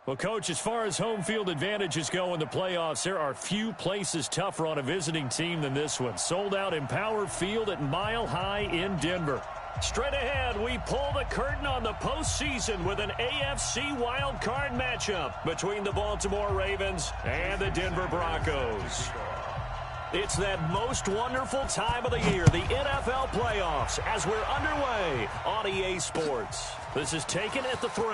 Well, Coach, as far as home field advantages go in the playoffs, there are few places tougher on a visiting team than this one. Sold out Empower Field at Mile High in Denver. Straight ahead, we pull the curtain on the postseason with an AFC Wildcard matchup between the Baltimore Ravens and the Denver Broncos. It's that most wonderful time of the year, the NFL playoffs, as we're underway on EA Sports. This is taken at the 3.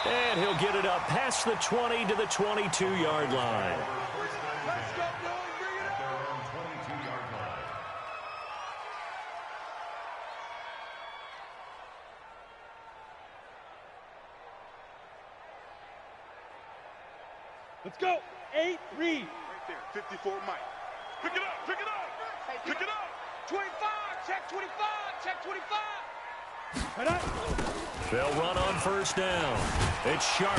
And he'll get it up past the 20 to the 22-yard line. Let's go. 8, read. Right there, 54, Mike. Pick it up, pick it up. Hey, pick it up. 25, check 25, check 25. They'll run on first down. It's Sharp.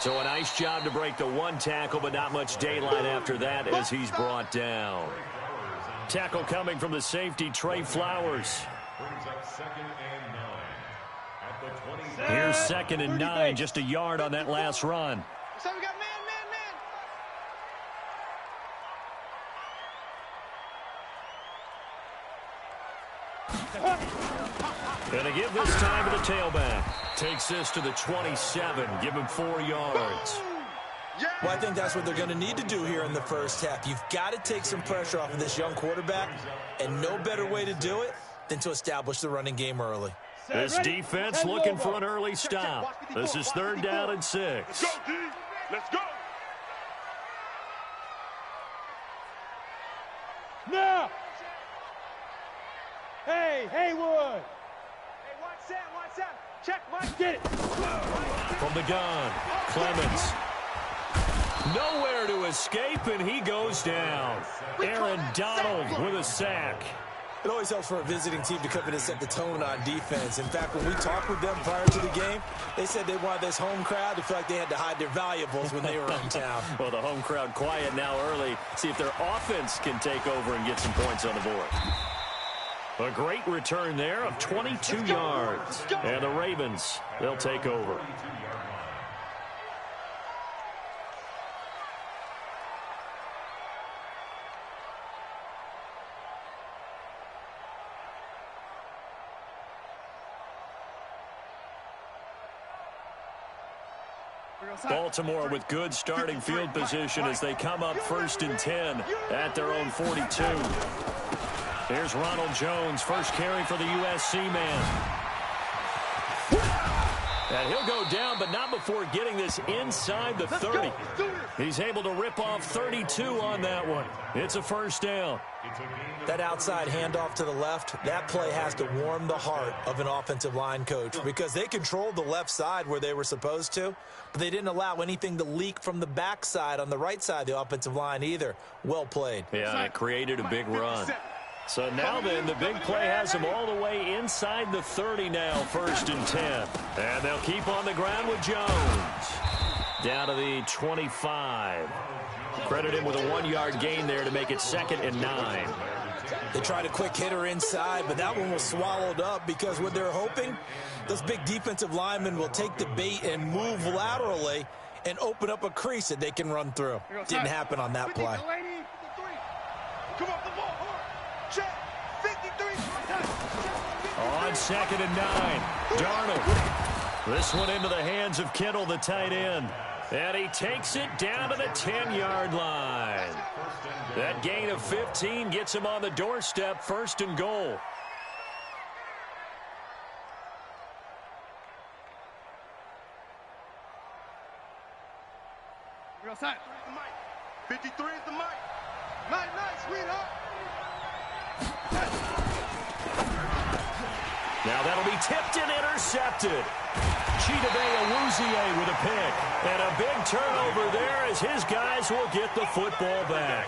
So a nice job to break the one tackle, but not much daylight after that as he's brought down. Tackle coming from the safety, Trey Flowers. Here's 2nd and 9, just a yard on that last run. So we got man. Going to give this time to the tailback. Takes this to the 27. Give him 4 yards. Well, I think that's what they're going to need to do here in the first half. You've got to take some pressure off of this young quarterback, and no better way to do it than to establish the running game early. This defense looking for an early stop. This is 3rd down and 6. Let's go, D. Let's go. Now. Hey, Haywood. Hey, watch that. Check, Mike. Get it. From the gun, Clemens. Nowhere to escape, and he goes down. Aaron Donald with a sack. It always helps for a visiting team to come in and set the tone on defense. In fact, when we talked with them prior to the game, they said they wanted this home crowd to feel like they had to hide their valuables when they were in town. Well, the home crowd quiet now early. See if their offense can take over and get some points on the board. A great return there of 22 yards. And the Ravens, they'll take over. Baltimore with good starting field position as they come up 1st and 10 at their own 42. Here's Ronald Jones, first carry for the USC man. And he'll go down, but not before getting this inside the 30. He's able to rip off 32 on that one. It's a first down. That outside handoff to the left, that play has to warm the heart of an offensive line coach because they controlled the left side where they were supposed to, but they didn't allow anything to leak from the backside on the right side of the offensive line either. Well played. Yeah, it created a big run. So now then, the big play has them all the way inside the 30 now, 1st and 10. And they'll keep on the ground with Jones. Down to the 25. Credit him with a 1-yard gain there to make it 2nd and 9. They tried a quick hitter inside, but that one was swallowed up because what they're hoping, those big defensive linemen will take the bait and move laterally and open up a crease that they can run through. Didn't happen on that play. Come off the ball. Check. 53. On 2nd and 9. Darnold. This one into the hands of Kittle, the tight end. And he takes it down to the 10-yard line. That gain of 15 gets him on the doorstep, 1st and goal. We're outside. 53 is the mic. Nice, sweetheart. Now that'll be tipped and intercepted. TBA Wildcard with a pick. And a big turnover there as his guys will get the football back.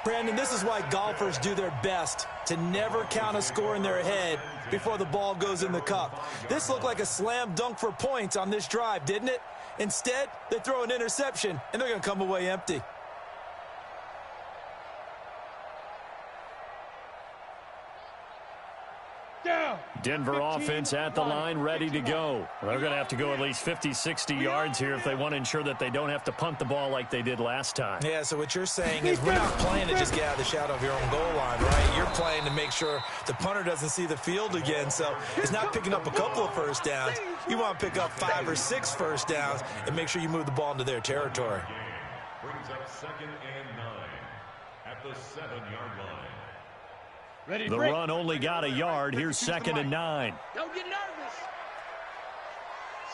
Brandon, this is why golfers do their best to never count a score in their head before the ball goes in the cup. This looked like a slam dunk for points on this drive, didn't it? Instead, they throw an interception, and they're going to come away empty. Down. Denver offense at the line, ready to go. They're going to have to go at least 50, 60 yards here if they want to ensure that they don't have to punt the ball like they did last time. Yeah, so what you're saying is we're not playing to just get out of the shadow of your own goal line, right? You're playing to make sure the punter doesn't see the field again. So it's not picking up a couple of first downs. You want to pick up 5 or 6 first downs and make sure you move the ball into their territory. Brings up 2nd and 9 at the 7-yard line. Ready, the run only got a yard. Here's 2nd and 9. Don't get nervous.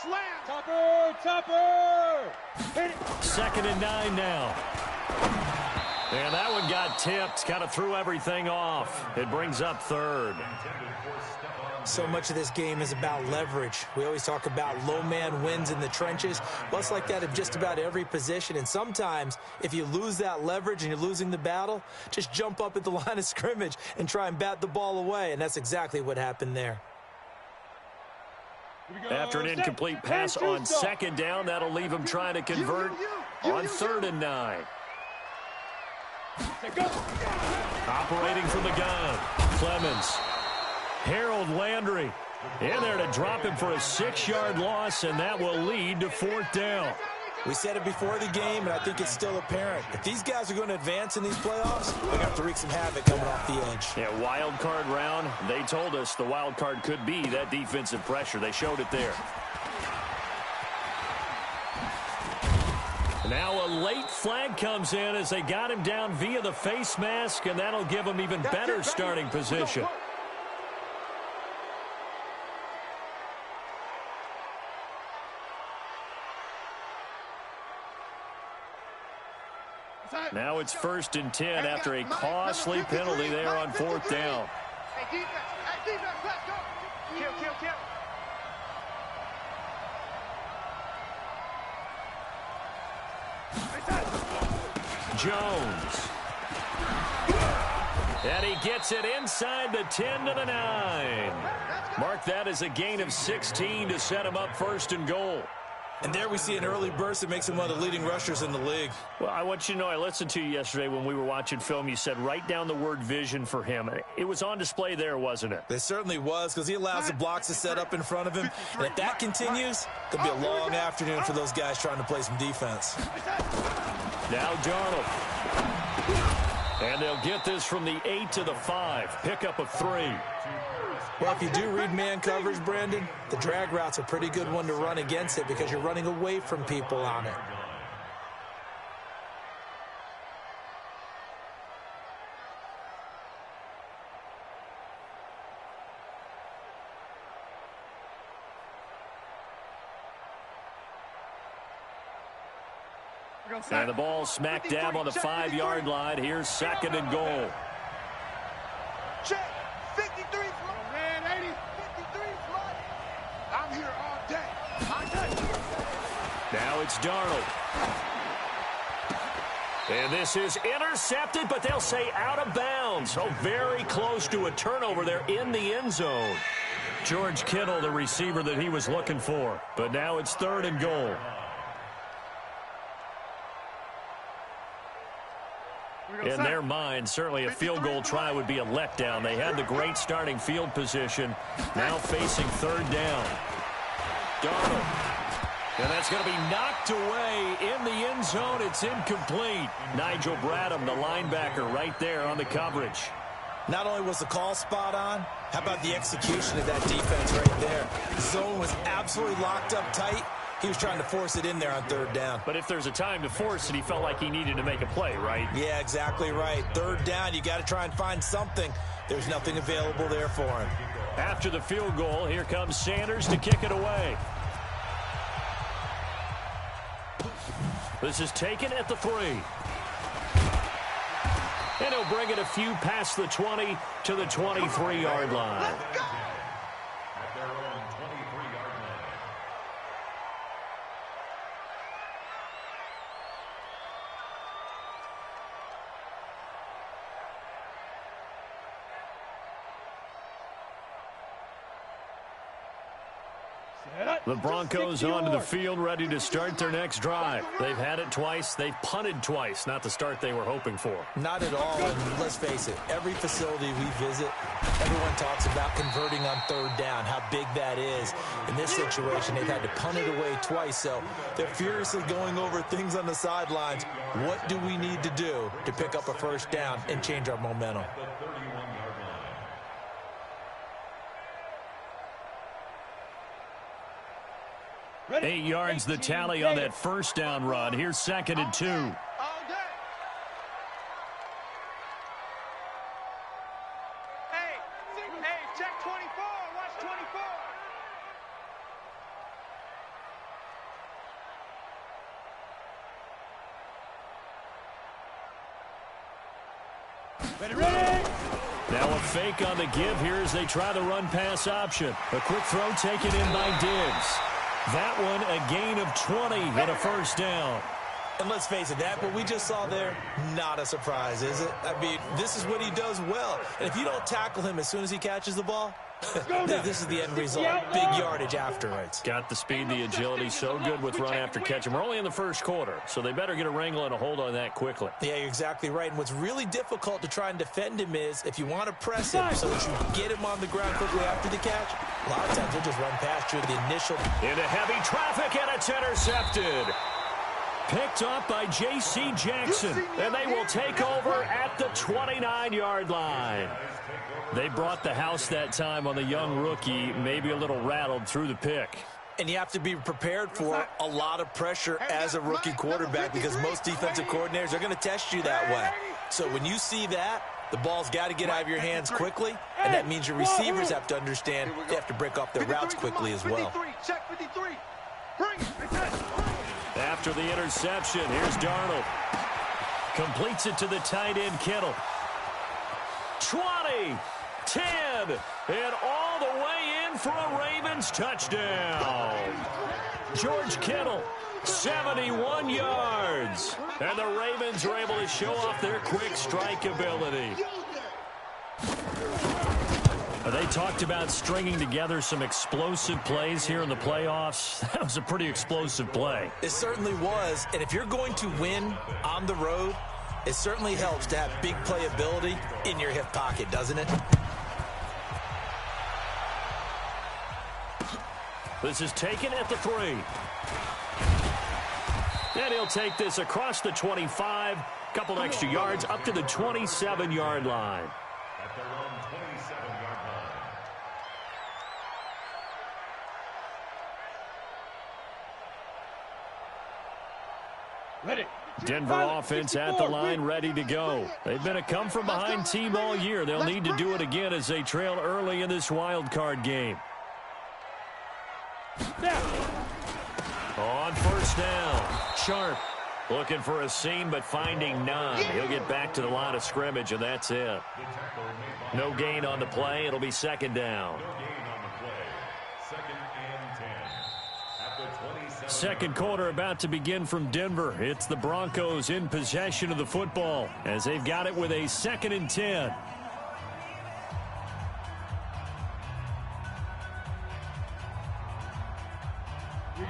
Slam. Topper. Hit it. 2nd and 9 now. And that one got tipped. Kind of threw everything off. It brings up 3rd. So much of this game is about leverage. We always talk about low man wins in the trenches. Well, it's like that in just about every position. And sometimes, if you lose that leverage and you're losing the battle, just jump up at the line of scrimmage and try and bat the ball away. And that's exactly what happened there. After an incomplete pass on 2nd down, that'll leave him trying to convert on 3rd and 9. Operating from the gun, Clemens. Harold Landry in there to drop him for a 6-yard loss, and that will lead to 4th down. We said it before the game, and I think it's still apparent. If these guys are going to advance in these playoffs, they're going to have to wreak some havoc coming off the edge. Yeah, wild card round. They told us the wild card could be that defensive pressure. They showed it there. Now a late flag comes in as they got him down via the face mask, and that'll give him even better starting position. Now it's 1st and 10 after a costly penalty there on 4th down. Hey, defense, let's go. Kill. Jones. And he gets it inside the 10 to the 9. Mark that as a gain of 16 to set him up 1st and goal. And there we see an early burst that makes him one of the leading rushers in the league. Well, I want you to know, I listened to you yesterday when we were watching film. You said write down the word vision for him. It was on display there, wasn't it? It certainly was, because he allows the blocks to set up in front of him. And if that continues, it could be a long afternoon for those guys trying to play some defense. Now Darnold. And they'll get this from the 8 to the 5. Pickup of 3. Well, if you do read man coverage, Brandon, the drag route's a pretty good one to run against it because you're running away from people on it. And the ball smack dab on the 5-yard line. Here's 2nd and goal. Check. 53 flood. Man, 80. 53 flood. I'm here all day. Now it's Darnold. And this is intercepted, but they'll say out of bounds. Oh, very close to a turnover there in the end zone. George Kittle, the receiver that he was looking for. But now it's 3rd and goal. In their mind, certainly a field goal try would be a letdown. They had the great starting field position. Now facing 3rd down. Darnold. And that's going to be knocked away in the end zone. It's incomplete. Nigel Bradham, the linebacker, right there on the coverage. Not only was the call spot on, how about the execution of that defense right there? The zone was absolutely locked up tight. He was trying to force it in there on 3rd down. But if there's a time to force it, he felt like he needed to make a play, right? Yeah, exactly right. 3rd down, you got to try and find something. There's nothing available there for him. After the field goal, here comes Sanders to kick it away. This is taken at the 3. And he'll bring it a few past the 20 to the 23-yard line. The Broncos onto the field, ready to start their next drive. They've had it twice. They've punted twice. Not the start they were hoping for. Not at all. And let's face it, every facility we visit, everyone talks about converting on third down, how big that is. In this situation, they've had to punt it away twice, so they're furiously going over things on the sidelines. What do we need to do to pick up a first down and change our momentum? 8 yards the tally on that first down run. Here's 2nd and 2. All day. Hey, check 24. Watch 24. Ready. Now a fake on the give here as they try the run-pass option. A quick throw taken in by Diggs. That one a gain of 20 and a first down. And let's face it, that what we just saw there, not a surprise, is it? I mean, this is what he does well. And if you don't tackle him as soon as he catches the ball, this is the end result. Big yardage afterwards. Got the speed, the agility, so good with run after catch. And we're only in the first quarter, so they better get a wrangle and a hold on that quickly. Yeah, you're exactly right. And what's really difficult to try and defend him is if you want to press him so that you get him on the ground quickly after the catch, a lot of times he'll just run past you at the initial. Into heavy traffic, and it's intercepted. Picked up by J.C. Jackson, and they will take over at the 29-yard line. They brought the house that time on the young rookie, maybe a little rattled through the pick. And you have to be prepared for a lot of pressure as a rookie quarterback because most defensive coordinators are going to test you that way. So when you see that, the ball's got to get out of your hands quickly, and that means your receivers have to understand they have to break off their routes quickly as well. Check 53. Bring it. After the interception, here's Darnold. Completes it to the tight end, Kittle. 20, 10, and all the way in for a Ravens touchdown. George Kittle, 71 yards. And the Ravens are able to show off their quick strike ability. They talked about stringing together some explosive plays here in the playoffs. That was a pretty explosive play. It certainly was. And if you're going to win on the road, it certainly helps to have big playability in your hip pocket, doesn't it? This is taken at the 3. And he'll take this across the 25. Couple extra yards up to the 27-yard line. At their own 27-yard line. Ready. Denver offense at the line, ready to go. They've been a come-from-behind team all year. They'll need to do it again as they trail early in this wild card game. On first down, Sharp looking for a seam but finding none. He'll get back to the line of scrimmage, and that's it. No gain on the play. It'll be 2nd down. Second quarter about to begin from Denver. It's the Broncos in possession of the football as they've got it with a 2nd and 10.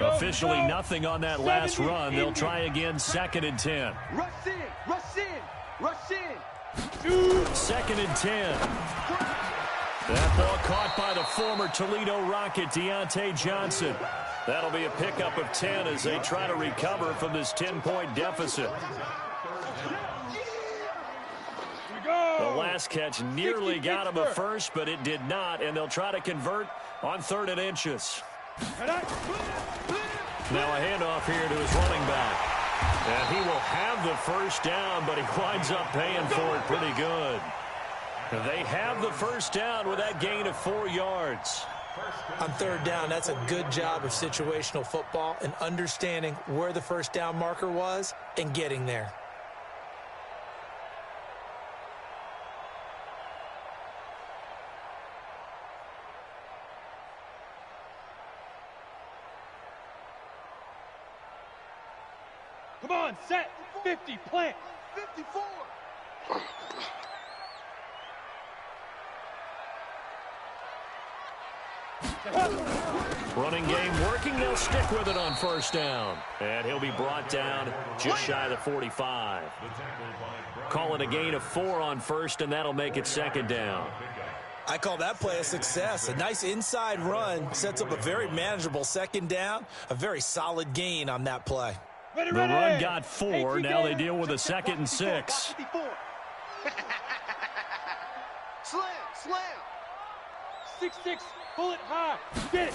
Officially nothing on that last run. They'll try again, 2nd and 10. Rush in, rush in, rush in. 2nd and 10. That ball caught by the former Toledo Rocket, Deontay Johnson. That'll be a pickup of 10 as they try to recover from this 10-point deficit. The last catch nearly got him a first, but it did not, and they'll try to convert on 3rd and inches. Now a handoff here to his running back. And he will have the first down, but he winds up paying for it pretty good. They have the first down with that gain of 4 yards. On 3rd down, that's a good job of situational football and understanding where the first down marker was and getting there. Come on, set. 50, plant. 54. Running game working. They'll stick with it on first down. And he'll be brought down just shy of the 45. Call it a gain of 4 on first, and that'll make it second down. I call that play a success. A nice inside run sets up a very manageable second down. A very solid gain on that play. The run got 4. Now they deal with a 2nd and 6. Slam. 6-6. Pull it high. Get it.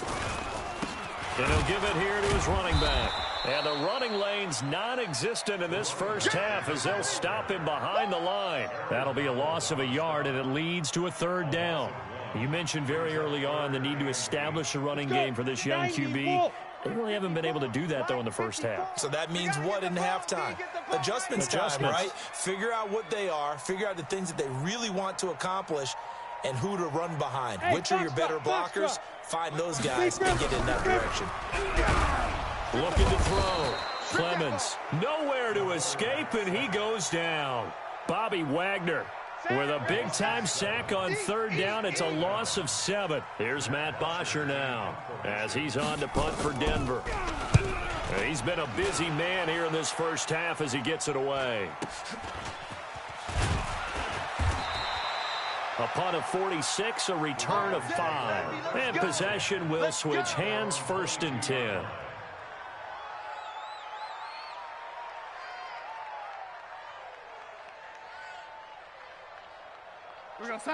And he'll give it here to his running back. And the running lane's non-existent in this first half as they'll stop him behind the line. That'll be a loss of a yard, and it leads to a 3rd down. You mentioned very early on the need to establish a running game for this young QB. They really haven't been able to do that, though, in the first half. So that means what in halftime? Adjustments time, right? Figure out what they are. Figure out the things that they really want to accomplish and who to run behind. Which are your better blockers? Find those guys and get in that direction. Looking to throw. Clemens nowhere to escape, and he goes down. Bobby Wagner with a big-time sack on 3rd down. It's a loss of 7. Here's Matt Bosher now as he's on to punt for Denver. He's been a busy man here in this first half as he gets it away. A punt of 46, a return of 5. And possession will switch hands, 1st and 10.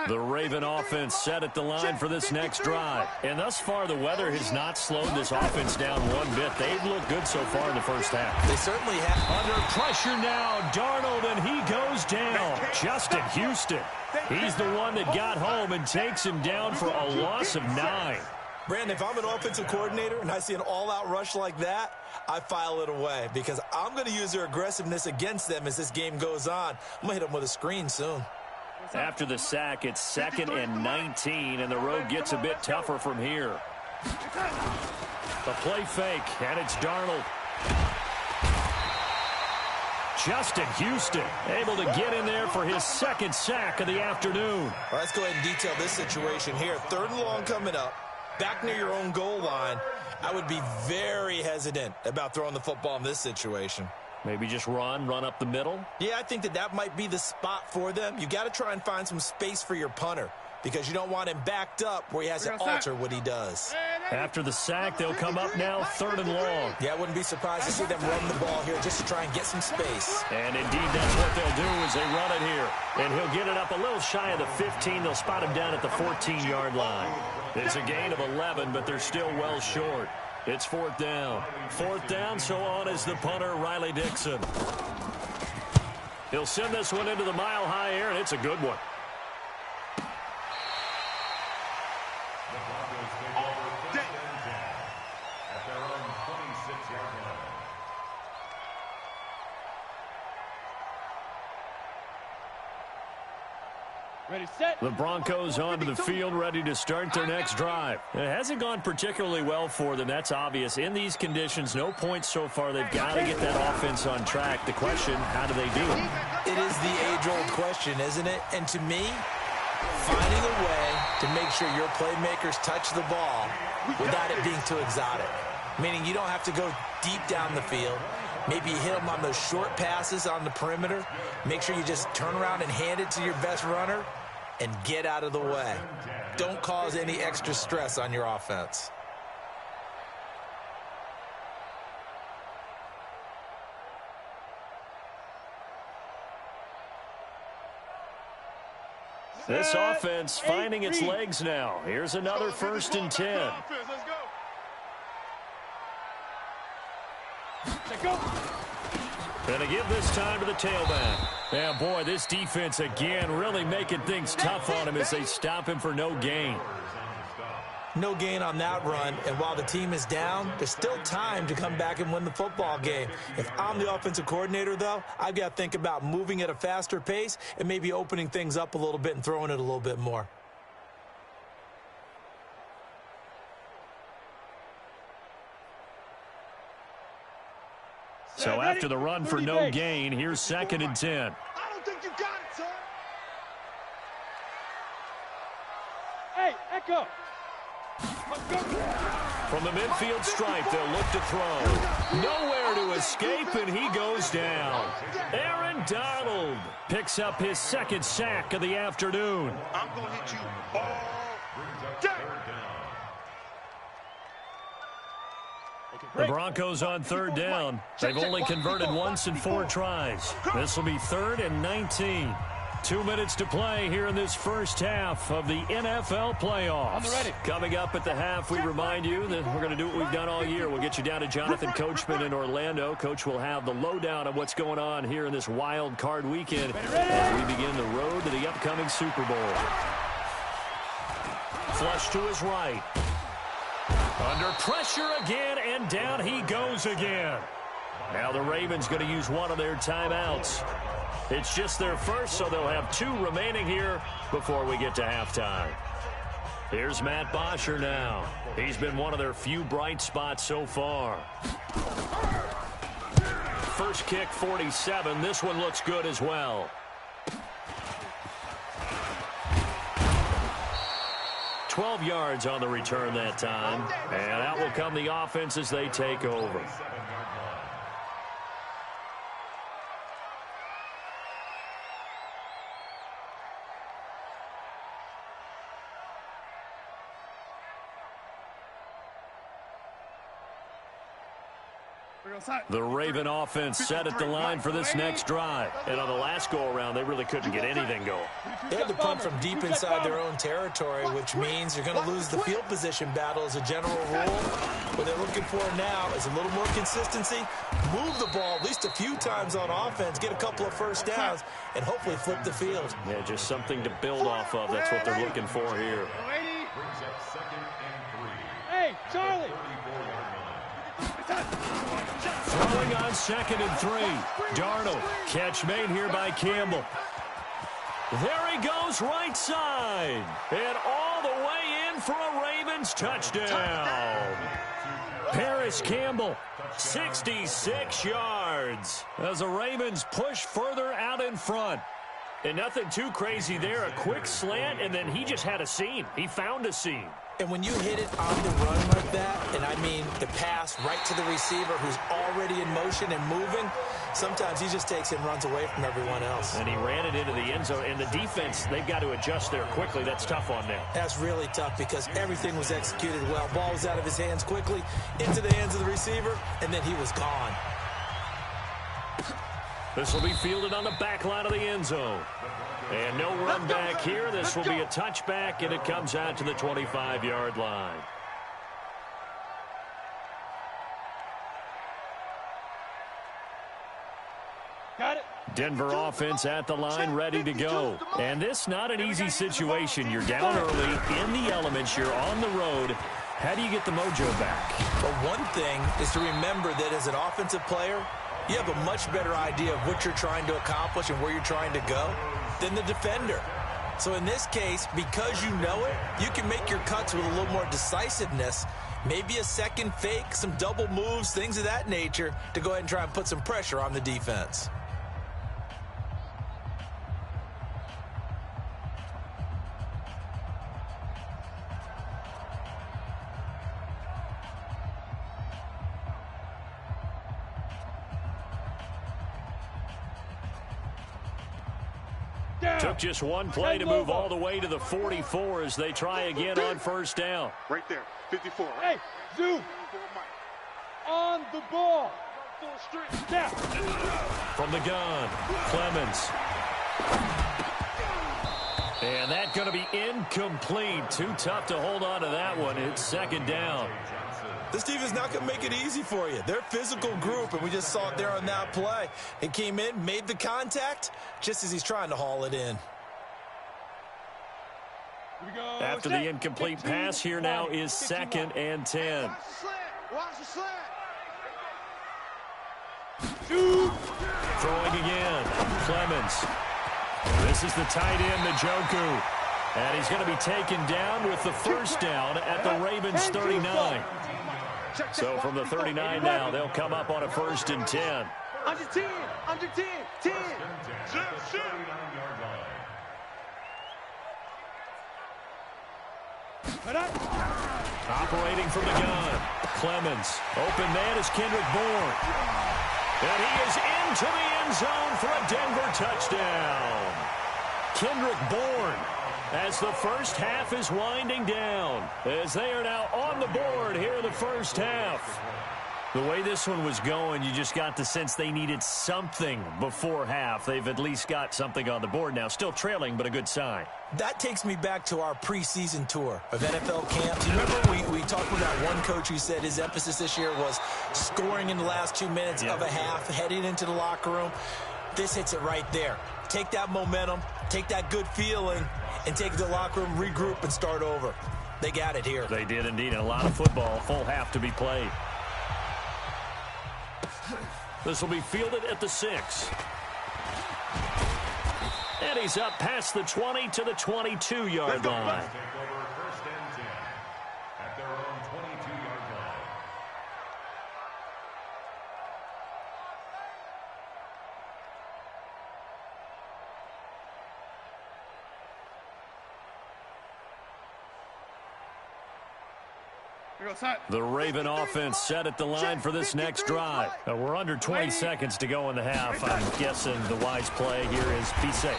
The Raven offense set at the line for this next drive. And thus far, the weather has not slowed this offense down one bit. They've looked good so far in the first half. They certainly have. Under pressure now, Darnold, and he goes down. Justin Houston. He's the one that got home and takes him down for a loss of 9. Brandon, if I'm an offensive coordinator and I see an all-out rush like that, I file it away because I'm going to use their aggressiveness against them as this game goes on. I'm going to hit them with a screen soon. After the sack, it's 2nd and 19, and the road gets a bit tougher from here. The play fake, and it's Darnold. Justin Houston able to get in there for his 2nd sack of the afternoon. Well, let's go ahead and detail this situation here. 3rd and long coming up, back near your own goal line. I would be very hesitant about throwing the football in this situation. Maybe just run up the middle? Yeah, I think that might be the spot for them. You got to try and find some space for your punter because you don't want him backed up where he has to alter what he does. After the sack, they'll come up now 3rd and long. Yeah, I wouldn't be surprised to see them run the ball here just to try and get some space. And indeed, that's what they'll do as they run it here. And he'll get it up a little shy of the 15. They'll spot him down at the 14-yard line. It's a gain of 11, but they're still well short. It's 4th down. 4th down, so on is the punter, Riley Dixon. He'll send this one into the mile-high air, and it's a good one. At their own 26-yard line. Ready, set. The Broncos onto the field, ready to start their next drive. It hasn't gone particularly well for them, that's obvious. In these conditions, no points so far. They've got to get that offense on track. The question, how do they do it? It is the age-old question, isn't it? And to me, finding a way to make sure your playmakers touch the ball without it being too exotic. Meaning you don't have to go deep down the field. Maybe you hit them on those short passes on the perimeter. Make sure you just turn around and hand it to your best runner and get out of the way. Don't cause any extra stress on your offense. This offense finding its legs now. Here's another 1st and 10. Let's go. Going to give this time to the tailback. Yeah, boy, this defense again really making things tough on him as they stop him for no gain. No gain on that run, and while the team is down, there's still time to come back and win the football game. If I'm the offensive coordinator, though, I've got to think about moving at a faster pace and maybe opening things up a little bit and throwing it a little bit more. So after the run for no gain, here's 2nd and 10. I don't think you got it, son. Hey, Echo. From the midfield stripe, they'll look to throw. Nowhere to escape, and he goes down. Aaron Donald picks up his second sack of the afternoon. I'm going to hit you all day. The Broncos on third down. They've only converted once in 4 tries. This will be 3rd and 19. 2 minutes to play here in this first half of the NFL playoffs. Coming up at the half, we remind you that we're going to do what we've done all year. We'll get you down to Jonathan Coachman in Orlando. Coach will have the lowdown of what's going on here in this wild card weekend as we begin the road to the upcoming Super Bowl. Flush to his right. Under pressure again, and down he goes again. Now the Ravens going to use one of their timeouts. It's just their first, so they'll have 2 remaining here before we get to halftime. Here's Matt Bosher now. He's been one of their few bright spots so far. First kick, 47. This one looks good as well. $12 yards on the return that time. And out will come the offense as they take over. The Raven offense set at the line for this next drive. And on the last go-around, they really couldn't get anything going. They had to punt from deep inside their own territory, which means you're going to lose the field position battle as a general rule. What they're looking for now is a little more consistency, move the ball at least a few times on offense, get a couple of first downs, and hopefully flip the field. Yeah, just something to build off of. That's what they're looking for here. Hey, Charlie! Throwing on 2nd and 3. Darnold. Catch made here by Campbell. There he goes right side. And all the way in for a Ravens touchdown. Paris Campbell, 66 yards. As the Ravens push further out in front. And nothing too crazy there. A quick slant, and then he just had a seam. He found a seam. And when you hit it on the run like that, and I mean the pass right to the receiver who's already in motion and moving, sometimes he just takes it and runs away from everyone else. And he ran it into the end zone. And the defense, they've got to adjust there quickly. That's tough on them. That's really tough because everything was executed well. Ball was out of his hands quickly, into the hands of the receiver, and then he was gone. This will be fielded on the back line of the end zone. And no run back here. This will be a touchback, and it comes out to the 25-yard line. Got it. Denver offense at the line, ready to go. And this not an easy situation. You're down early, in the elements, you're on the road. How do you get the mojo back? Well, one thing is to remember that as an offensive player, you have a much better idea of what you're trying to accomplish and where you're trying to go than the defender. So in this case, because you know it, you can make your cuts with a little more decisiveness, maybe a second fake, some double moves, things of that nature to go ahead and try and put some pressure on the defense. Took just one play to move all the way to the 44 as they try again on first down. Right there, 54. Hey, Zoo, on the ball. Down. From the gun, Clemens. And that's going to be incomplete. Too tough to hold on to that one. It's second down. This team is not going to make it easy for you. They're a physical group, and we just saw it there on that play. He came in, made the contact, just as he's trying to haul it in. After the incomplete pass, here now is 2nd and 10. Watch the slant. Throwing again, Clemens. This is the tight end, Njoku. And he's going to be taken down with the first down at the Ravens 39. So from the 39 now, they'll come up on a 1st and 10. Under 10, under 10, 10. Operating from the gun. Clemens. Open man is Kendrick Bourne. And he is into the end zone for a Denver touchdown. Kendrick Bourne, as the first half is winding down, as they are now on the board here in the first half. The way this one was going, you just got the sense they needed something before half. They've at least got something on the board now. Still trailing, but a good sign. That takes me back to our preseason tour of NFL camps. You remember we talked with that one coach who said his emphasis this year was scoring in the last 2 minutes of a half, heading into the locker room. This hits it right there. Take that momentum, take that good feeling, and take it to the locker room, regroup, and start over. They got it here. They did indeed. A lot of football, full half to be played. This will be fielded at the 6. And he's up past the 20 to the 22-yard line. First and 10 at their own 22-yard line. The Raven offense set at the line for this next drive. We're under 20 seconds to go in the half. I'm guessing the wise play here is be safe.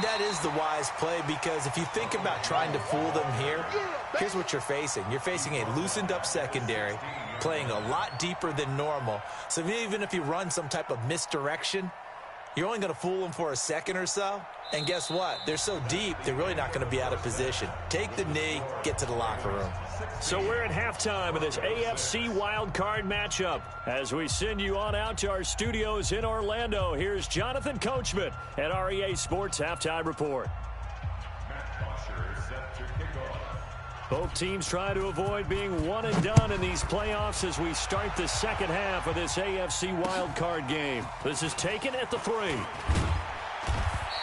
That is the wise play, because if you think about trying to fool them here, here's what you're facing. You're facing a loosened up secondary, playing a lot deeper than normal. So even if you run some type of misdirection, you're only going to fool them for a second or so. And guess what? They're so deep, they're really not going to be out of position. Take the knee, get to the locker room. So we're at halftime of this AFC Wildcard matchup. As we send you on out to our studios in Orlando, here's Jonathan Coachman at our EA Sports Halftime Report. Both teams try to avoid being one and done in these playoffs as we start the second half of this AFC Wildcard game. This is taken at the 3.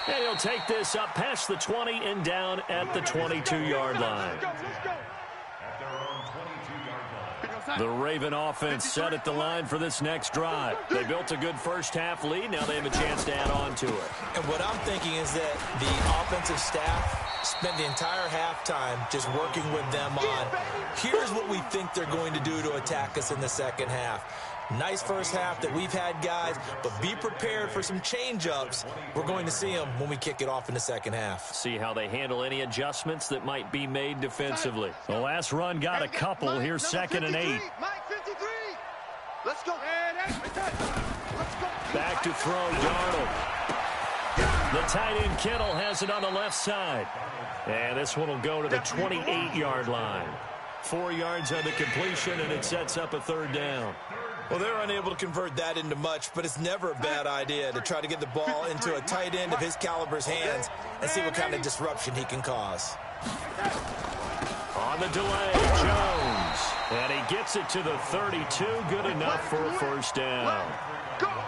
And he'll take this up past the 20 and down at the 22-yard line. The Raven offense set at the line for this next drive. They built a good first half lead. Now they have a chance to add on to it. And what I'm thinking is that the offensive staff spent the entire halftime just working with them on, here's what we think they're going to do to attack us in the second half. Nice first half that we've had, guys, but be prepared for some change-ups. We're going to see them when we kick it off in the second half. See how they handle any adjustments that might be made defensively. The last run got a couple. Here's 2nd and 8. Let's go. Back to throw, Darnold. The tight end Kittle has it on the left side. And this one will go to the 28-yard line. 4 yards on the completion, and it sets up a 3rd down. Well, they're unable to convert that into much, but it's never a bad idea to try to get the ball into a tight end of his caliber's hands and see what kind of disruption he can cause. On the delay, Jones. And he gets it to the 32. Good enough for a first down.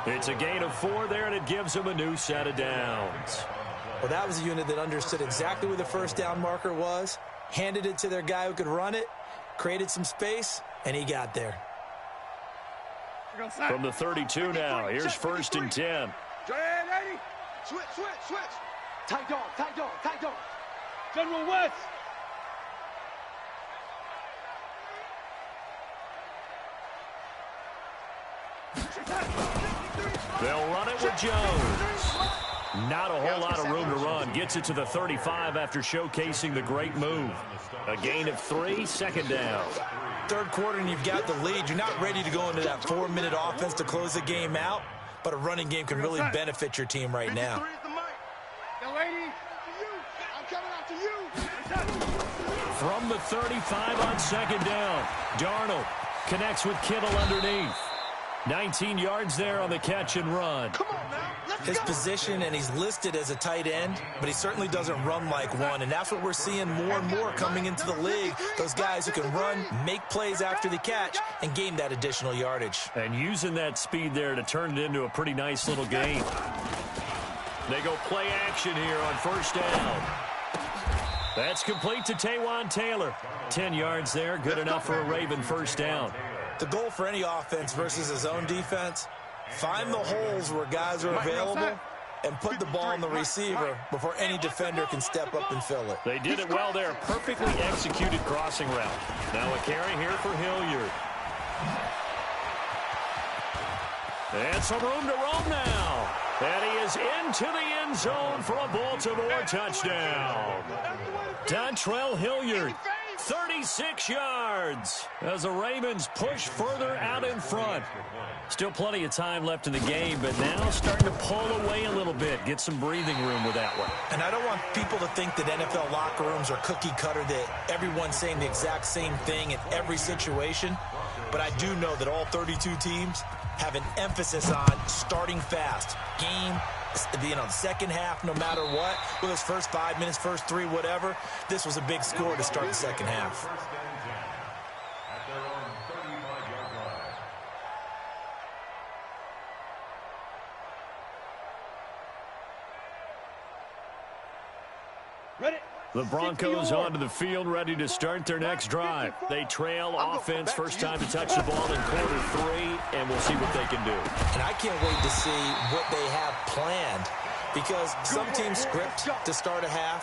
It's a gain of 4 there, and it gives him a new set of downs. Well, that was a unit that understood exactly where the first down marker was, handed it to their guy who could run it, created some space, and he got there. From the 32 now, here's 1st and 10. Switch. Tight dog. General West. They'll run it with Jones. Not a whole lot of room to run. Gets it to the 35 after showcasing the great move. A gain of 3, 2nd down. Third quarter and you've got the lead. You're not ready to go into that 4-minute offense to close the game out, but a running game can really benefit your team right now. From the 35 on 2nd down, Darnold connects with Kittle underneath. 19 yards there on the catch and run. His position, and he's listed as a tight end, but he certainly doesn't run like one, and that's what we're seeing more and more coming into the league. Those guys who can run, make plays after the catch, and gain that additional yardage. And using that speed there to turn it into a pretty nice little game. They go play action here on 1st down. That's complete to Taywan Taylor. 10 yards there, good enough for a Raven first down. The goal for any offense versus his own defense, find the holes where guys are available and put the ball on the receiver before any defender can step up and fill it. They did it well there. Perfectly executed crossing route. Now a carry here for Hilliard. And some room to roam now. And he is into the end zone for a Baltimore touchdown. Dontrell Hilliard, 36 yards as the Ravens push further out in front. Still plenty of time left in the game, but now starting to pull away a little bit, get some breathing room with that one. And I don't want people to think that NFL locker rooms are cookie cutter, that everyone's saying the exact same thing in every situation. But I do know that all 32 teams have an emphasis on starting fast. Game, the second half, no matter what, with those first 5 minutes, first 3, whatever, this was a big score to start the second half. The Broncos onto the field, ready to start their next drive. They trail offense, first time to touch the ball in quarter 3, and we'll see what they can do. And I can't wait to see what they have planned, because some teams script to start a half.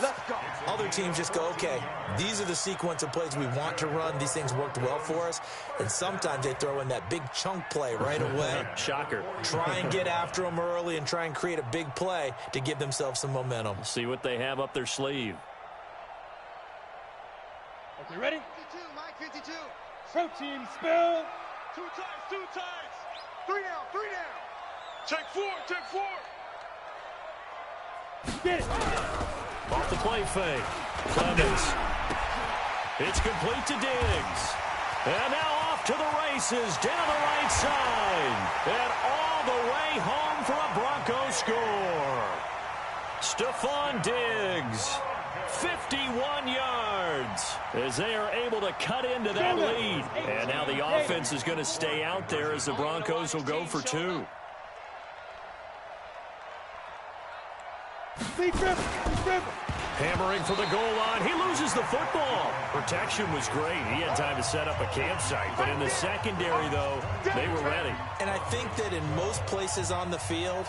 Other teams just go, okay, these are the sequence of plays we want to run. These things worked well for us. And sometimes they throw in that big chunk play right away. Shocker. Try and get after them early and try and create a big play to give themselves some momentum. See what they have up their sleeve. Okay, ready? 52, Mike, 52. Protein spill. 2 times, 2 times. 3 down, 3 down. Take 4, take 4. Get it. Off the play fake. Clemens. It's complete to Diggs. And now off to the races down the right side. And all the way home for a Broncos score. Stephon Diggs. 51 yards as they are able to cut into that lead. And now the offense is going to stay out there as the Broncos will go for 2. Hammering for the goal line. He loses the football. Protection was great. He had time to set up a campsite. But in the secondary, though, they were ready. And I think that in most places on the field,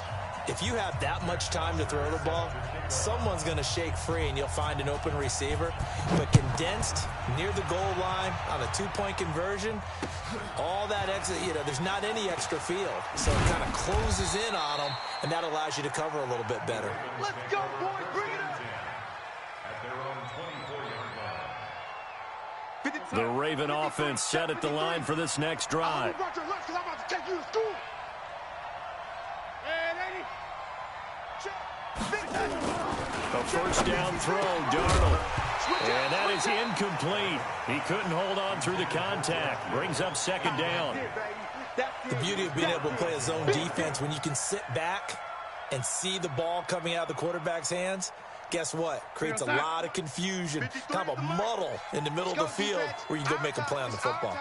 if you have that much time to throw the ball, someone's going to shake free and you'll find an open receiver. But condensed near the goal line on a 2-point conversion, all that extra, there's not any extra field. So it kind of closes in on them, and that allows you to cover a little bit better. Let's go, boys. Bring it up. At their own 24-yard line. The Raven offense set at the line for this next drive. I'm about to take you to school. Hey, lady. A first down throw, Darnold. And that is incomplete. He couldn't hold on through the contact. Brings up second down. The beauty of being able to play a zone defense, when you can sit back and see the ball coming out of the quarterback's hands, guess what? Creates a lot of confusion, kind of a muddle in the middle of the field where you can go make a play on the football.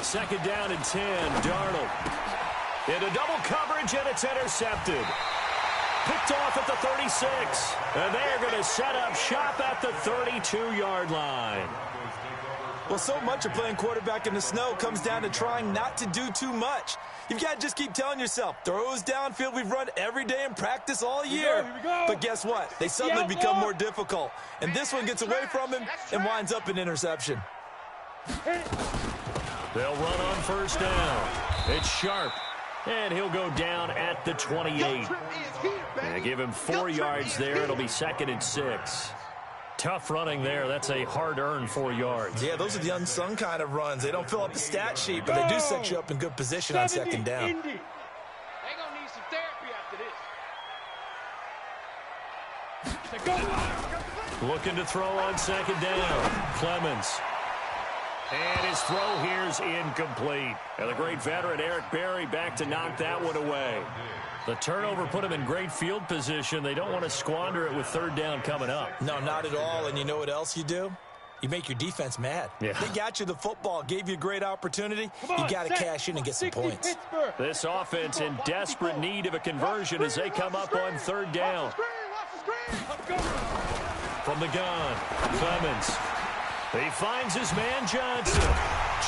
Second down and 10, Darnold. Into double coverage, and it's intercepted. Picked off at the 36. And they're going to set up shop at the 32-yard line. Well, so much of playing quarterback in the snow comes down to trying not to do too much. You've got to just keep telling yourself, throws downfield we've run every day in practice all year. Here we go. But guess what? They suddenly become more difficult. And this one gets away from him and winds up an interception. They'll run on first down. It's Sharp. And he'll go down at the 28. And give him 4 yards there. It'll be 2nd and 6. Tough running there. That's a hard-earned 4 yards. Yeah, those are the unsung kind of runs. They don't fill up the stat sheet, but they do set you up in good position on second down. Indy. They're going to need some therapy after this. Looking to throw on second down. Clemens. And his throw here's incomplete. And the great veteran Eric Berry back to knock that one away. The turnover put him in great field position. They don't want to squander it with third down coming up. No, not at all. And you know what else you do? You make your defense mad. Yeah. They got you the football, gave you a great opportunity. You got to cash in and get some points. This offense in desperate need of a conversion as they come up on third down. From the gun, Clemens. He finds his man Johnson.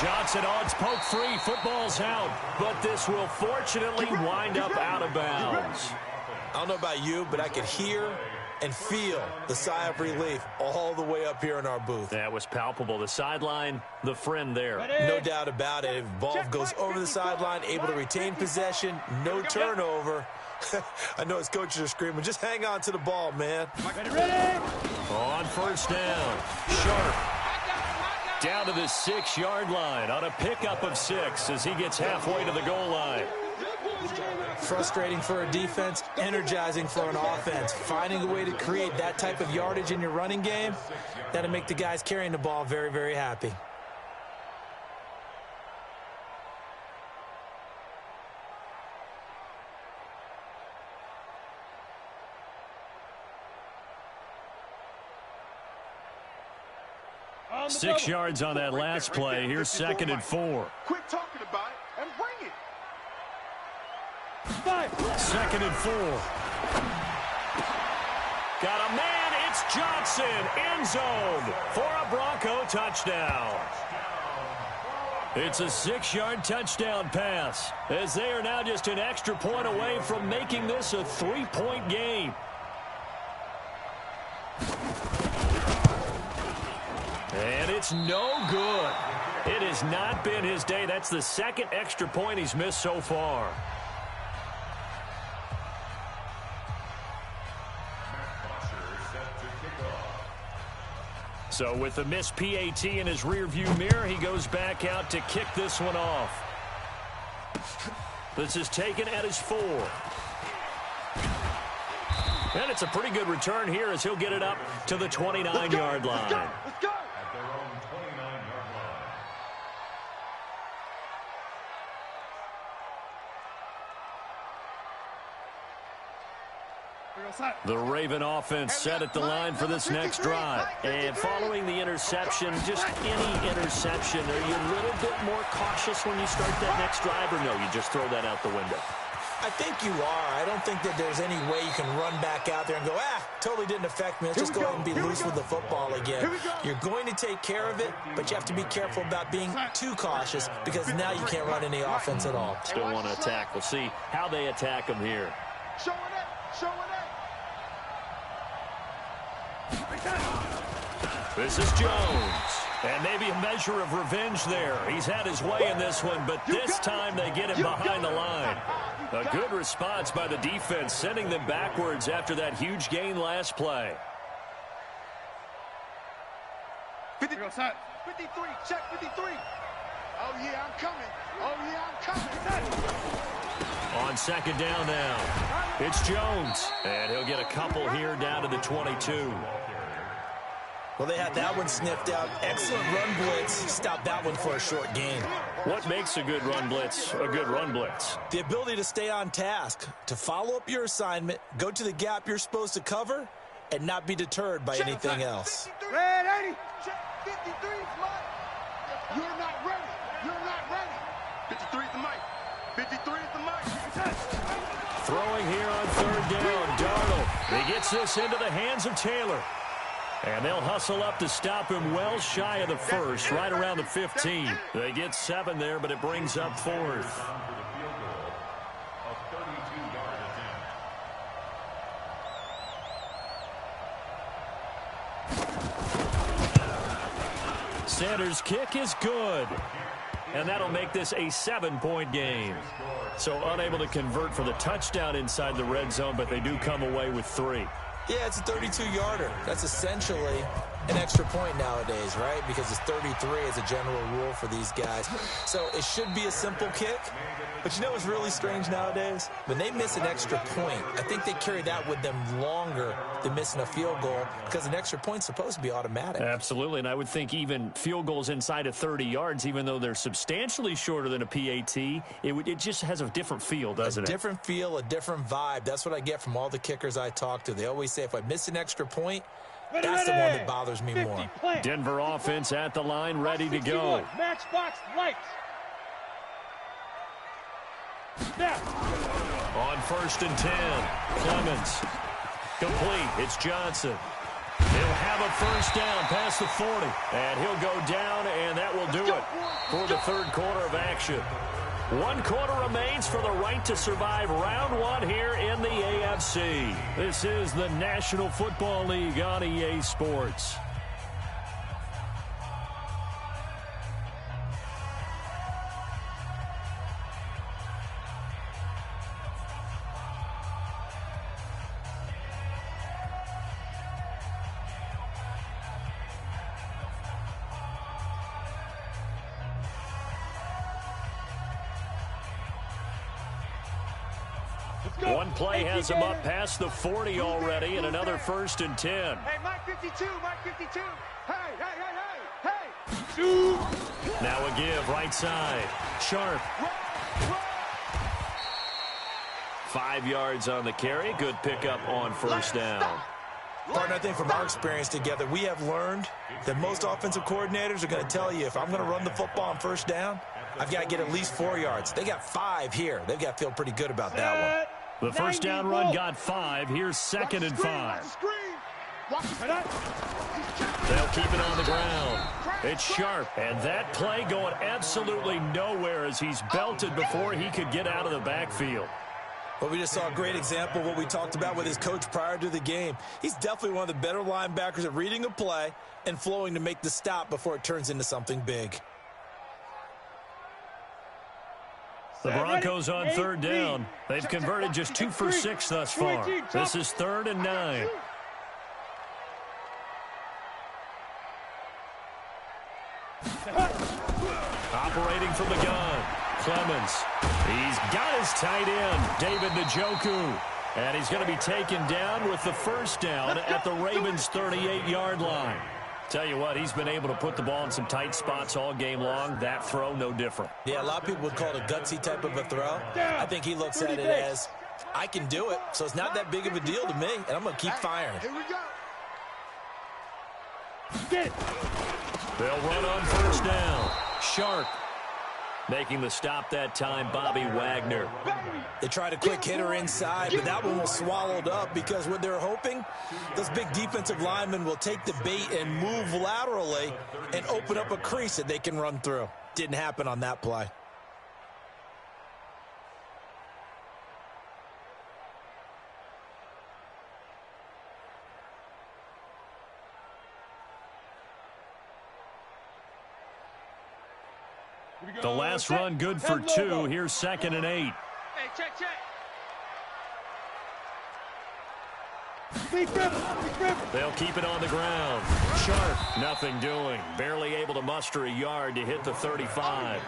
Johnson, it's poke free. Football's out. But this will fortunately wind up out of bounds. goes. I don't know about you, but I could hear and feel the sigh of relief all the way up here in our booth. That was palpable. The sideline, the friend there. No doubt about it. If the ball goes over the sideline, able to retain possession, no turnover. I know his coaches are screaming, just hang on to the ball, man. Ready? On first down, Sharp down to the 6-yard line on a pickup of 6 as he gets halfway to the goal line. Frustrating for a defense, energizing for an offense. Finding a way to create that type of yardage in your running game, that'll make the guys carrying the ball very, very happy. On the 6 double. yards on that last play. Here's 2nd and 4. Quit talking about it and bring it. 5. 2nd and 4. Got a man. It's Johnson. End zone for a Bronco touchdown. It's a 6-yard touchdown pass as they are now just an extra point away from making this a 3-point game. And it's no good. It has not been his day. That's the 2nd extra point he's missed so far. So with the missed PAT in his rearview mirror, he goes back out to kick this one off. This is taken at his 4. And it's a pretty good return here as he'll get it up to the 29-yard line. Let's go. At their own 29-yard line. The Raven offense set at the line for this next drive. And following the interception, just any interception, are you a little bit more cautious when you start that next drive, or no, you just throw that out the window? I think you are. I don't think that there's any way you can run back out there and go, totally didn't affect me. Let's just go ahead and be loose with the football again. You're going to take care of it, but you have to be careful about being too cautious because now you can't run any offense at all. Still want to attack. We'll see how they attack him here. Showing it. Showing it. This is Jones. And maybe a measure of revenge there. He's had his way in this one, but this time they get him behind the line. A good response by the defense, sending them backwards after that huge gain last play. 53, check 53. Oh, yeah, I'm coming. Oh, yeah, I'm coming. On 2nd down now, it's Jones. And he'll get a couple here down to the 22. Well, they had that one sniffed out. Excellent run blitz. Stopped that one for a short gain. What makes a good run blitz a good run blitz? The ability to stay on task, to follow up your assignment, go to the gap you're supposed to cover, and not be deterred by anything else. Red 80. Check 53, Mike. You're not ready. You're not ready. 53 is the mic. 53 is the mic. Throwing here on 3rd down. Darnold. He gets this into the hands of Taylor. And they'll hustle up to stop him well shy of the 1st, right around the 15. They get 7 there, but it brings up 4th. Sanders' kick is good. And that'll make this a 7-point game. So unable to convert for the touchdown inside the red zone, but they do come away with 3. Yeah, it's a 32-yarder. That's essentially an extra point nowadays, right? Because it's 33 as a general rule for these guys. So it should be a simple kick. But you know what's really strange nowadays? When they miss an extra point, I think they carry that with them longer than missing a field goal because an extra point's supposed to be automatic. Absolutely, and I would think even field goals inside of 30 yards, even though they're substantially shorter than a PAT, it just has a different feel, doesn't it? A different feel, a different vibe. That's what I get from all the kickers I talk to. They always say if I miss an extra point, that's the one that bothers me more. Denver offense at the line, ready to go. Matchbox lights. Snap. On 1st and 10, Clemens. Complete. It's Johnson. He'll have a 1st down past the 40. And he'll go down, and that will do it for the 3rd quarter of action. 1 quarter remains for the right to survive round 1 here in the NFC. This is the National Football League on EA Sports. One play has him up past the 40 already, and another 1st and 10. Hey, Mike 52, Mike 52. Hey, hey, hey, hey, hey. Shoot. Now a give, right side. Sharp. 5 yards on the carry. Good pickup on 1st down. Partner, I think from our experience together, we have learned that most offensive coordinators are going to tell you, if I'm going to run the football on 1st down, I've got to get at least 4 yards. They got 5 here. They've got to feel pretty good about that one. The 1st down run got 5. Here's 2nd and 5. They'll keep it on the ground. It's Sharp, and that play going absolutely nowhere as he's belted before he could get out of the backfield. Well, we just saw a great example of what we talked about with his coach prior to the game. He's definitely one of the better linebackers at reading a play and flowing to make the stop before it turns into something big. The Broncos on 3rd down. They've converted just 2 for 6 thus far. This is 3rd and 9. Operating from the gun, Clemens. He's got his tight end, David Njoku. And he's going to be taken down with the 1st down at the Ravens' 38-yard line. Tell you what, he's been able to put the ball in some tight spots all game long. That throw, no different. Yeah, a lot of people would call it a gutsy type of a throw. I think he looks at it as, I can do it, so it's not that big of a deal to me, and I'm going to keep firing. Here we go. They'll run on 1st down. Sharp. Making the stop that time, Bobby Wagner. They tried a quick hitter inside, but that one was swallowed up because what they're hoping, those big defensive linemen will take the bait and move laterally and open up a crease that they can run through. Didn't happen on that play. The last run good for 2. Here's 2nd and 8. Hey, check, check. They'll keep it on the ground. Sharp, nothing doing. Barely able to muster a yard to hit the 35.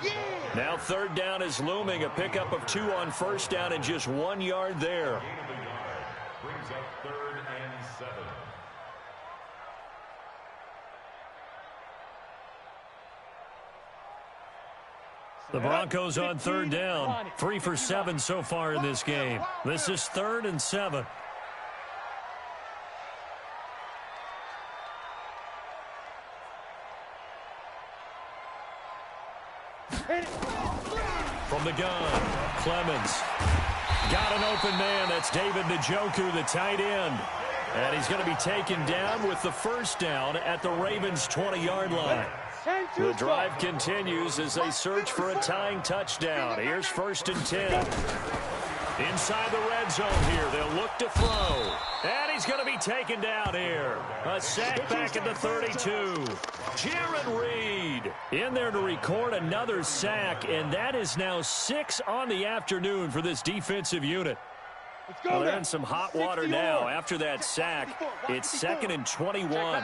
Now 3rd down is looming. A pickup of 2 on 1st down and just 1 yard there. Brings up 3rd and 7. The Broncos on 3rd down. 3 for 7 so far in this game. This is 3rd and 7. From the gun, Clemens. Got an open man. That's David Njoku, the tight end. And he's going to be taken down with the 1st down at the Ravens' 20-yard line. The drive continues as they search for a tying touchdown. Here's 1st and 10. Inside the red zone here. They'll look to throw. And he's going to be taken down here. A sack back at the 32. Jaron Reed in there to record another sack. And that is now 6 on the afternoon for this defensive unit. Well, they're in some hot water now. After that sack, it's 2nd and 21.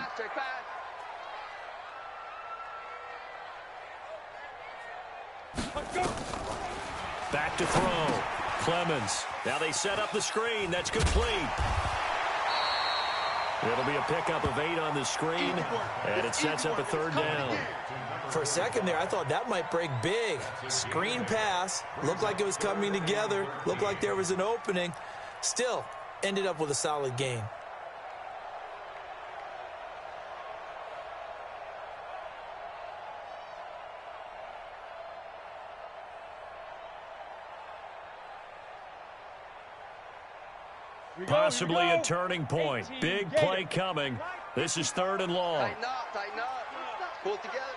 Back to throw. Clemens. Now they set up the screen. That's complete. It'll be a pickup of 8 on the screen, and it sets up a 3rd down. For a second there, I thought that might break big. Screen pass. Looked like it was coming together. Looked like there was an opening. Still, ended up with a solid gain. Possibly a turning point. Big play coming. This is 3rd and long. Tighten up, tighten up. Pull it together.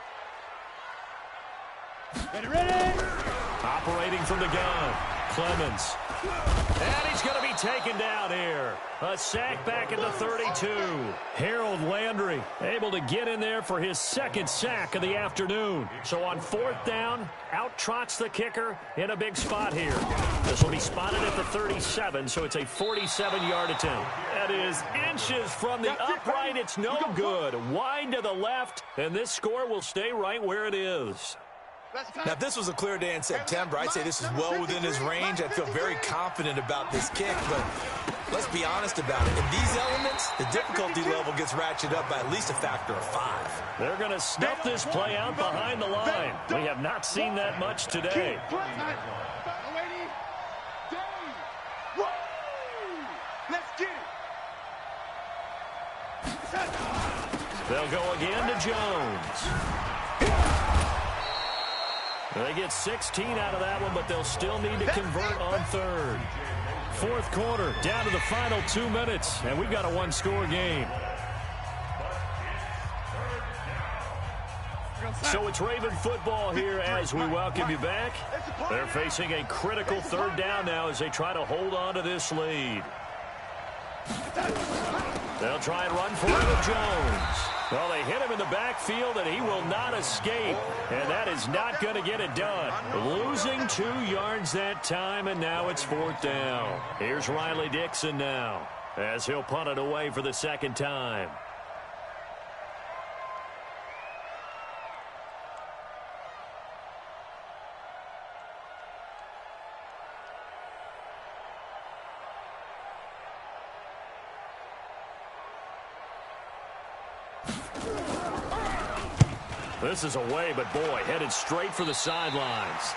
Ready? Operating from the gun. Clemens. And he's going to be taken down here. A sack back at the 32. Harold Landry able to get in there for his second sack of the afternoon. So on fourth down, out trots the kicker in a big spot here. This will be spotted at the 37, so it's a 47-yard attempt. That is inches from the upright. It's no good. Wide to the left, and this score will stay right where it is. Now, if this was a clear day in September, I'd say this is well within his range. I'd feel very confident about this kick, but let's be honest about it. In these elements, the difficulty level gets ratcheted up by at least a factor of 5. They're going to snuff this play out behind the line. We have not seen that much today. Let's get it. They'll go again to Jones. They get 16 out of that one, but they'll still need to convert on third. Fourth quarter, down to the final 2 minutes, and we've got a one-score game. So it's Raven football here as we welcome you back. They're facing a critical third down now as they try to hold on to this lead. They'll try and run for it with Jones. Well, they hit him in the backfield, and he will not escape. And that is not going to get it done. Losing 2 yards that time, and now it's fourth down. Here's Riley Dixon now as he'll punt it away for the second time. This is away, but boy, headed straight for the sidelines.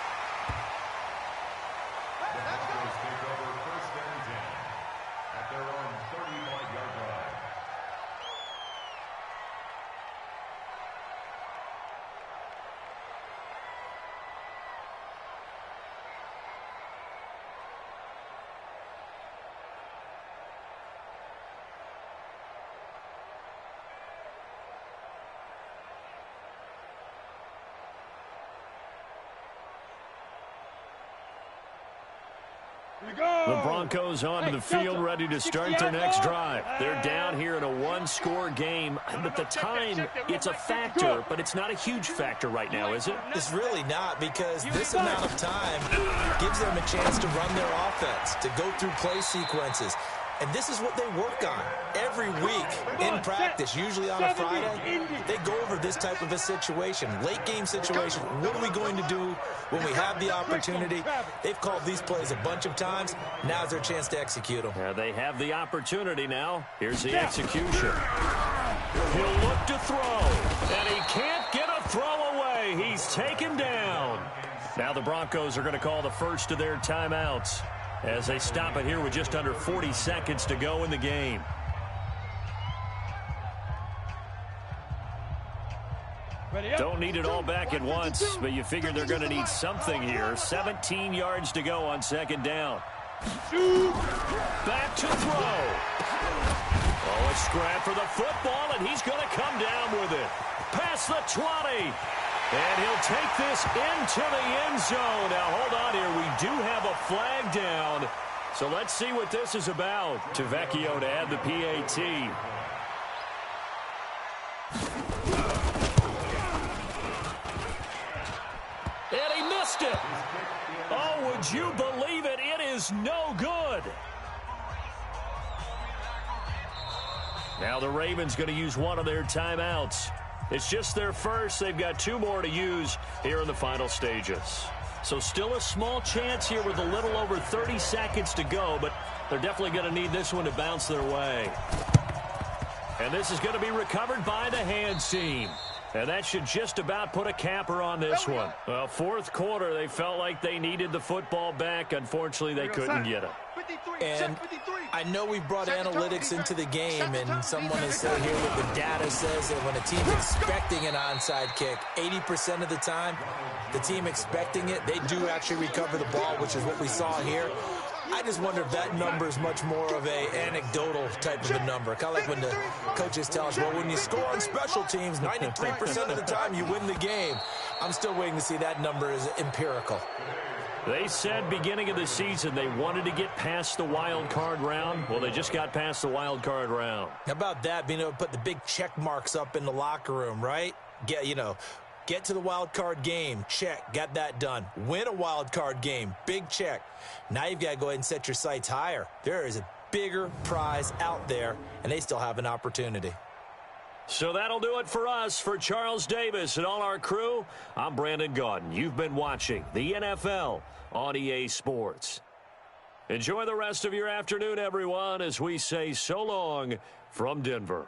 The Broncos onto the field, ready to start their next drive. They're down here in a one-score game, but the time, it's a factor, but it's not a huge factor right now, is it? It's really not, because this amount of time gives them a chance to run their offense, to go through play sequences. And this is what they work on every week in practice, usually on a Friday. They go over this type of a situation, late game situation. What are we going to do when we have the opportunity? They've called these plays a bunch of times. Now's their chance to execute them. Yeah, they have the opportunity now. Here's the execution. He'll look to throw, and he can't get a throw away. He's taken down. Now the Broncos are going to call the first of their timeouts as they stop it here with just under 40 seconds to go in the game. Don't need it all back at once, but you figure they're going to need something here. 17 yards to go on second down. Back to throw. Oh, a scrap for the football, and he's going to come down with it. Past the 20. And he'll take this into the end zone. Now, hold on here. We do have a flag down. So let's see what this is about. Tavecchio to add the PAT. And he missed it. Oh, would you believe it? It is no good. Now the Ravens going to use one of their timeouts. It's just their first. They've got 2 more to use here in the final stages. So still a small chance here with a little over 30 seconds to go, but they're definitely going to need this one to bounce their way. And this is going to be recovered by the hands team. And that should just about put a capper on this one. Well, fourth quarter, they felt like they needed the football back. Unfortunately, they couldn't get it. And I know we brought analytics into the game, and someone has said here that the data says that when a team's expecting an onside kick, 80% of the time, the team expecting it, they do actually recover the ball, which is what we saw here. I just wonder if that number is much more of a anecdotal type of a number. Kind of like when the coaches tell us, well, when you score on special teams, 93% of the time you win the game. I'm still waiting to see that number is empirical. They said beginning of the season they wanted to get past the wild card round. Well, they just got past the wild card round. How about that, being able to put the big check marks up in the locker room, right? Get to the wild card game, check, got that done. Win a wild card game, big check. Now you've got to go ahead and set your sights higher. There is a bigger prize out there, and they still have an opportunity. So that'll do it for us. For Charles Davis and all our crew, I'm Brandon Gaudin. You've been watching the NFL on EA Sports. Enjoy the rest of your afternoon, everyone, as we say so long from Denver.